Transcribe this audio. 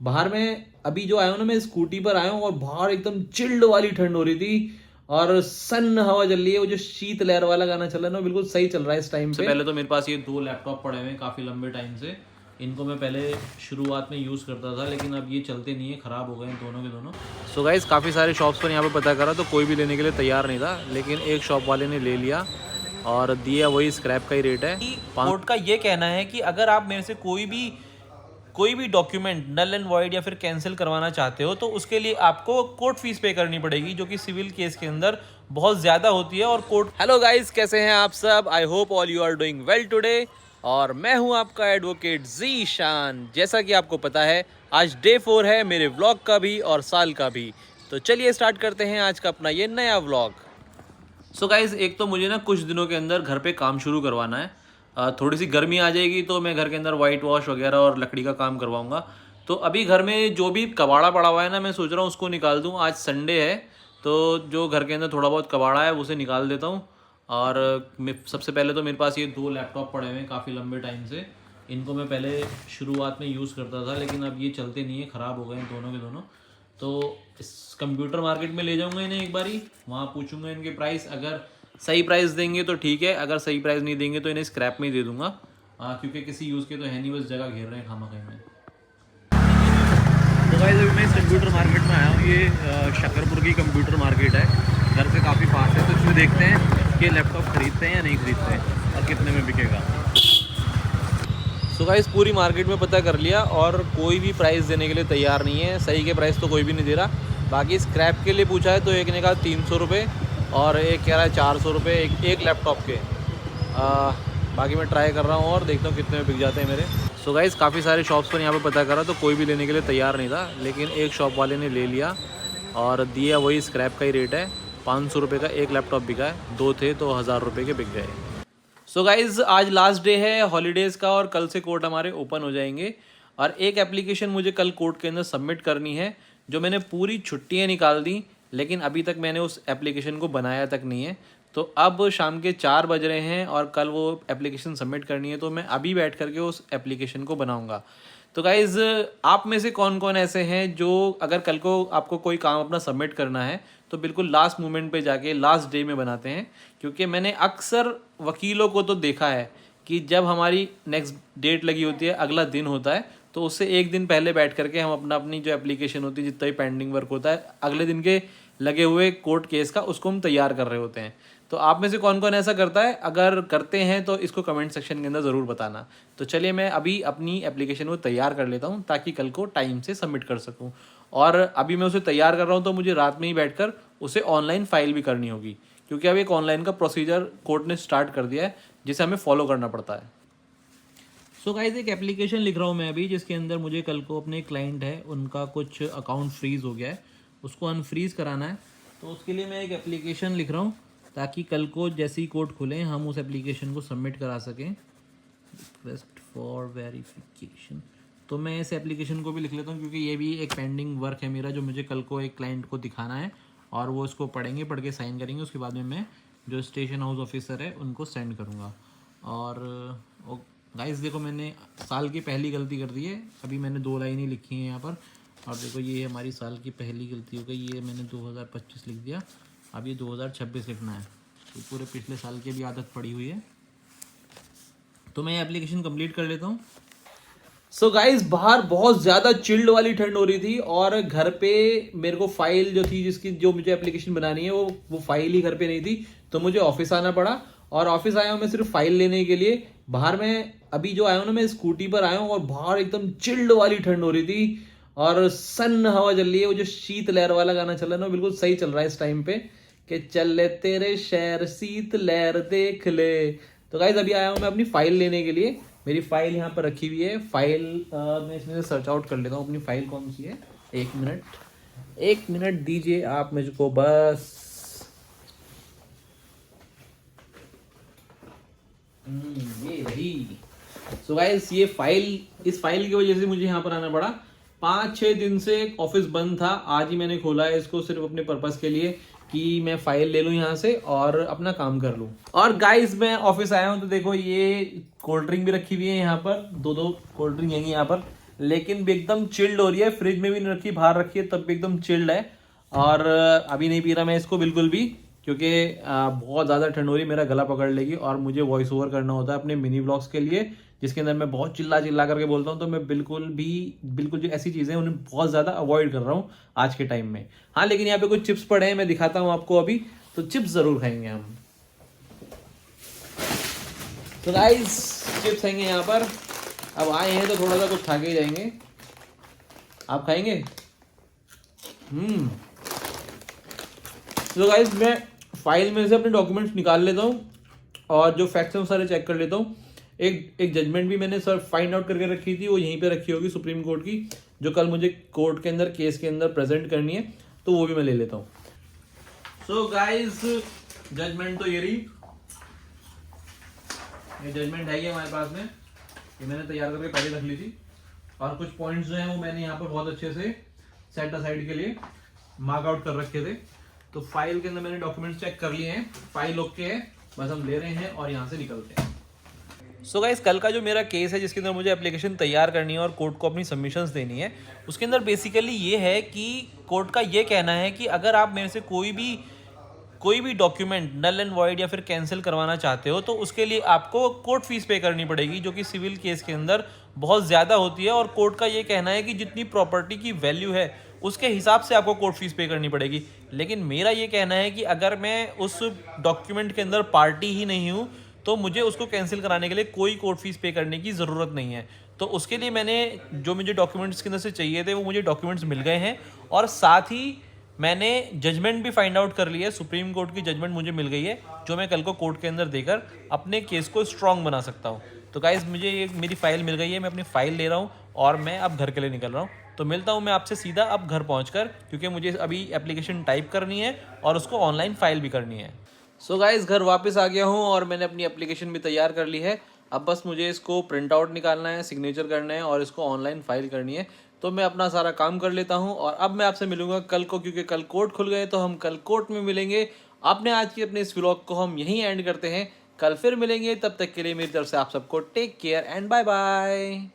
बाहर में अभी जो आया हूँ ना, मैं स्कूटी पर आया हूँ और बाहर एकदम चिल्ड वाली ठंड हो रही थी और सन हवा चल रही है। वो जो शीत लहर वाला गाना चल रहा है ना, बिल्कुल सही चल रहा है इस टाइम पे। पहले तो मेरे पास ये 2 लैपटॉप पड़े हुए हैं काफ़ी लंबे टाइम से। इनको मैं पहले शुरुआत में यूज़ करता था, लेकिन अब ये चलते नहीं है, ख़राब हो गए हैं दोनों के दोनों। सो गाइस, काफ़ी सारे शॉप्स पर यहाँ पे पता करा तो कोई भी लेने के लिए तैयार नहीं था, लेकिन एक शॉप वाले ने ले लिया और दिया वही स्क्रैप का ही रेट है। कोर्ट का ये कहना है कि अगर आप मेरे से कोई भी डॉक्यूमेंट नल एंड वॉइड या फिर कैंसिल करवाना चाहते हो तो उसके लिए आपको कोर्ट फीस पे करनी पड़ेगी, जो कि सिविल केस के अंदर बहुत ज़्यादा होती है। और कोर्ट हेलो गाइस, कैसे हैं आप सब? I hope all you are doing well today. और मैं हूं आपका एडवोकेट ज़ीशान। जैसा कि आपको पता है, आज डे 4 है मेरे व्लॉग का भी और साल का भी। तो चलिए स्टार्ट करते हैं आज का अपना ये नया व्लॉग। सो गाइज, एक तो मुझे ना कुछ दिनों के अंदर घर पे काम शुरू करवाना है। थोड़ी सी गर्मी आ जाएगी तो मैं घर के अंदर वाइट वॉश वगैरह और लकड़ी का काम करवाऊंगा। तो अभी घर में जो भी कबाड़ा पड़ा हुआ है ना, मैं सोच रहा हूँ उसको निकाल दूँ। आज संडे है तो जो घर के अंदर थोड़ा बहुत कबाड़ा है उसे निकाल देता हूँ। और सबसे पहले तो मेरे पास ये 2 लैपटॉप पड़े हुए हैं काफ़ी लंबे टाइम से। इनको मैं पहले शुरुआत में यूज़ करता था, लेकिन अब ये चलते नहीं है, ख़राब हो गए हैं दोनों के दोनों। तो इस कंप्यूटर मार्केट में ले जाऊंगा इन्हें एक बारी, वहाँ पूछूंगा इनके प्राइस। अगर सही प्राइस देंगे तो ठीक है, अगर सही प्राइस नहीं देंगे तो इन्हें स्क्रैप में ही दे दूंगा। क्योंकि किसी यूज़ के तो है नहीं, बस जगह घेर रहे हैं खामा कहीं में। तो गाइस, अभी मैं इस कंप्यूटर मार्केट में आया हूँ। ये शकरपुर की कंप्यूटर मार्केट है, घर से काफ़ी पास है। तो इसमें देखते हैं कि लैपटॉप खरीदते हैं या नहीं खरीदते हैं और कितने में बिकेगा। सो गाइस, पूरी मार्केट में पता कर लिया और कोई भी प्राइस देने के लिए तैयार नहीं है। सही के प्राइस तो कोई भी नहीं दे रहा। बाकी स्क्रैप के लिए पूछा है तो एक ने कहा 300 रुपये और एक कह रहा है 400 रुपये एक लैपटॉप के। बाकी मैं ट्राई कर रहा हूँ और देखता हूँ कितने में बिक जाते हैं मेरे। सो गाइस, काफ़ी सारे शॉप्स पर यहाँ पे पता करा तो कोई भी लेने के लिए तैयार नहीं था, लेकिन एक शॉप वाले ने ले लिया और दिया वही स्क्रैप का ही रेट है। 500 रुपये का एक लैपटॉप बिका है, 2 थे तो 1000 रुपये के बिक गए। सो गाइज, आज लास्ट डे है हॉलीडेज़ का और कल से कोर्ट हमारे ओपन हो जाएंगे। और एक एप्लीकेशन मुझे कल कोर्ट के अंदर सबमिट करनी है, जो मैंने पूरी छुट्टियां निकाल दी, लेकिन अभी तक मैंने उस एप्लीकेशन को बनाया तक नहीं है। तो अब शाम के 4 बज रहे हैं और कल वो एप्लीकेशन सबमिट करनी है, तो मैं अभी बैठ करके उस एप्लीकेशन को बनाऊँगा। तो गाइज़, आप में से कौन कौन ऐसे हैं जो अगर कल को आपको कोई काम अपना सबमिट करना है तो बिल्कुल लास्ट मोमेंट पे जाके लास्ट डे में बनाते हैं? क्योंकि मैंने अक्सर वकीलों को तो देखा है कि जब हमारी नेक्स्ट डेट लगी होती है, अगला दिन होता है, तो उससे एक दिन पहले बैठ करके हम अपनी जो एप्लीकेशन होती है, जितना भी पेंडिंग वर्क होता है अगले दिन के लगे हुए कोर्ट केस का, उसको हम तैयार कर रहे होते हैं। तो आप में से कौन कौन ऐसा करता है? अगर करते हैं तो इसको कमेंट सेक्शन के अंदर ज़रूर बताना। तो चलिए, मैं अभी अपनी एप्लीकेशन को तैयार कर लेता हूँ ताकि कल को टाइम से सबमिट कर सकूँ। और अभी मैं उसे तैयार कर रहा हूँ तो मुझे रात में ही बैठकर उसे ऑनलाइन फाइल भी करनी होगी, क्योंकि अब एक ऑनलाइन का प्रोसीजर कोर्ट ने स्टार्ट कर दिया है जिसे हमें फॉलो करना पड़ता है। सो गाइस, एक एप्लीकेशन लिख रहा हूँ मैं अभी, जिसके अंदर मुझे कल को अपने क्लाइंट है उनका कुछ अकाउंट फ्रीज़ हो गया है, उसको अनफ्रीज़ कराना है। तो उसके लिए मैं एक एप्लीकेशन लिख रहा हूँ ताकि कल को जैसे ही कोर्ट खुलें हम उस एप्लीकेशन को सबमिट करा सकें। Request for verification. तो मैं इस एप्लीकेशन को भी लिख लेता हूँ, क्योंकि ये भी एक पेंडिंग वर्क है मेरा, जो मुझे कल को एक क्लाइंट को दिखाना है और वो इसको पढ़ेंगे, पढ़ के साइन करेंगे। उसके बाद में मैं जो स्टेशन हाउस ऑफिसर है उनको सेंड करूँगा। और गाइस देखो, मैंने साल की पहली गलती कर दी है। अभी मैंने 2 लाइन ही लिखी हैं यहाँ पर, और देखो ये हमारी साल की पहली गलती हो गई। ये मैंने 2025 लिख दिया, अब ये 2026 लिखना है। तो पूरे पिछले साल की भी आदत पड़ी हुई है। तो मैं ये एप्लीकेशन कंप्लीट कर लेता हूँ। सो गाइज, बाहर बहुत ज़्यादा चिल्ड वाली ठंड हो रही थी और घर पे मेरे को फाइल जो थी, जिसकी जो मुझे एप्लीकेशन बनानी है, वो फाइल ही घर पे नहीं थी। तो मुझे ऑफिस आना पड़ा और ऑफिस आया हूँ मैं सिर्फ फाइल लेने के लिए। बाहर में अभी जो आया हूँ ना, मैं स्कूटी पर आया हूँ और बाहर एकदम चिल्ड वाली ठंड हो रही थी और सन हवा चल रही है। वो जो शीत लहर वाला गाना चल रहा है ना, बिल्कुल सही चल रहा है इस टाइम पे, कि चल ले तेरे शहर शीत लहर देख ले। तो गाइज, अभी आया हूँ मैं अपनी फाइल लेने के लिए। मेरी फाइल यहाँ पर रखी हुई है। फाइल मैं इसमें से सर्च आउट कर लेता हूँ अपनी फाइल कौन सी है। एक मिनट दीजिए आप मुझको बस। ये रही। सो गाइस, ये फाइल, इस फाइल की वजह से मुझे यहाँ पर आना पड़ा। 5-6 दिन से ऑफिस बंद था, आज ही मैंने खोला है इसको सिर्फ अपने पर्पस के लिए कि मैं फाइल ले लूँ यहाँ से और अपना काम कर लूँ। और गाइस, मैं ऑफिस आया हूँ तो देखो ये कोल्ड ड्रिंक भी रखी हुई है यहाँ पर, 2-2 कोल्ड ड्रिंक हैं यहाँ पर। लेकिन भी एकदम चिल्ड हो रही है। फ्रिज में भी नहीं रखी, बाहर रखी है तब भी एकदम चिल्ड है। और अभी नहीं पी रहा मैं इसको बिल्कुल भी, क्योंकि बहुत ज़्यादा ठंड हो रही है, मेरा गला पकड़ लेगी। और मुझे वॉइस ओवर करना होता है अपने मिनी व्लॉग्स के लिए, जिसके अंदर मैं बहुत चिल्ला चिल्ला करके बोलता हूँ। तो मैं बिल्कुल जो ऐसी चीज़ें हैं उन्हें बहुत ज़्यादा अवॉइड कर रहा हूँ आज के टाइम में। हाँ, लेकिन यहाँ पे कुछ चिप्स पड़े हैं, मैं दिखाता हूँ आपको अभी। तो चिप्स ज़रूर खाएंगे हम। तो गाइस चिप्स खाएंगे यहाँ पर। अब आए हैं तो थोड़ा सा कुछ खा के ही जाएंगे। आप खाएंगे? तो गाइस मैं फाइल में से अपने डॉक्यूमेंट्स निकाल लेता हूँ और जो फैक्ट्स हैं वो सारे चेक कर लेता हूँ। एक जजमेंट भी मैंने सर फाइंड आउट करके रखी थी, वो यहीं पे रखी होगी सुप्रीम कोर्ट की, जो कल मुझे कोर्ट के अंदर केस के अंदर प्रेजेंट करनी है, तो वो भी मैं ले लेता हूँ। सो गाइस जजमेंट तो ये रही, ये जजमेंट है ये हमारे पास में, ये मैंने तैयार करके पहले रख ली थी। और कुछ पॉइंट्स जो हैं वो मैंने यहाँ पर बहुत अच्छे से सेट असाइड के लिए मार्क आउट कर रखे थे। तो फाइल के अंदर मैंने डॉक्यूमेंट्स चेक कर लिए हैं, फाइल ओके है, बस हम ले रहे हैं और यहाँ से निकलते हैं। सो गाइस कल का जो मेरा केस है जिसके अंदर मुझे एप्लीकेशन तैयार करनी है और कोर्ट को अपनी सबमिशंस देनी है, उसके अंदर बेसिकली ये है कि कोर्ट का ये कहना है कि अगर आप मेरे से कोई भी डॉक्यूमेंट नल एंड वॉइड या फिर कैंसिल करवाना चाहते हो तो उसके लिए आपको कोर्ट फीस पे करनी पड़ेगी, जो कि सिविल केस के अंदर बहुत ज़्यादा होती है। और कोर्ट का ये कहना है कि जितनी प्रॉपर्टी की वैल्यू है उसके हिसाब से आपको कोर्ट फीस पे करनी पड़ेगी। लेकिन मेरा ये कहना है कि अगर मैं उस डॉक्यूमेंट के अंदर पार्टी ही नहीं हूँ तो मुझे उसको कैंसिल कराने के लिए कोई कोर्ट फीस पे करने की ज़रूरत नहीं है। तो उसके लिए मैंने जो मुझे डॉक्यूमेंट्स के अंदर से चाहिए थे वो मुझे डॉक्यूमेंट्स मिल गए हैं। और साथ ही मैंने जजमेंट भी फाइंड आउट कर ली है, सुप्रीम कोर्ट की जजमेंट मुझे मिल गई है, जो मैं कल को कोर्ट के अंदर देकर अपने केस को स्ट्रॉन्ग बना सकता हूँ। तो गाइस मुझे ये मेरी फाइल मिल गई है, मैं अपनी फाइल ले रहा हूँ और मैं अब घर के लिए निकल रहा हूँ। तो मिलता हूँ मैं आपसे सीधा अब घर पहुँचकर, क्योंकि मुझे अभी एप्लीकेशन टाइप करनी है और उसको ऑनलाइन फाइल भी करनी है। सो गाइस घर वापस आ गया हूँ और मैंने अपनी एप्लीकेशन भी तैयार कर ली है। अब बस मुझे इसको प्रिंट आउट निकालना है, सिग्नेचर करना है और इसको ऑनलाइन फाइल करनी है। तो मैं अपना सारा काम कर लेता हूँ और अब मैं आपसे मिलूंगा कल को, क्योंकि कल कोर्ट खुल गए तो हम कल कोर्ट में मिलेंगे। आपने आज की अपने इस व्लॉग को हम यहीं एंड करते हैं, कल फिर मिलेंगे। तब तक के लिए मेरी तरफ से आप सबको take care and bye bye.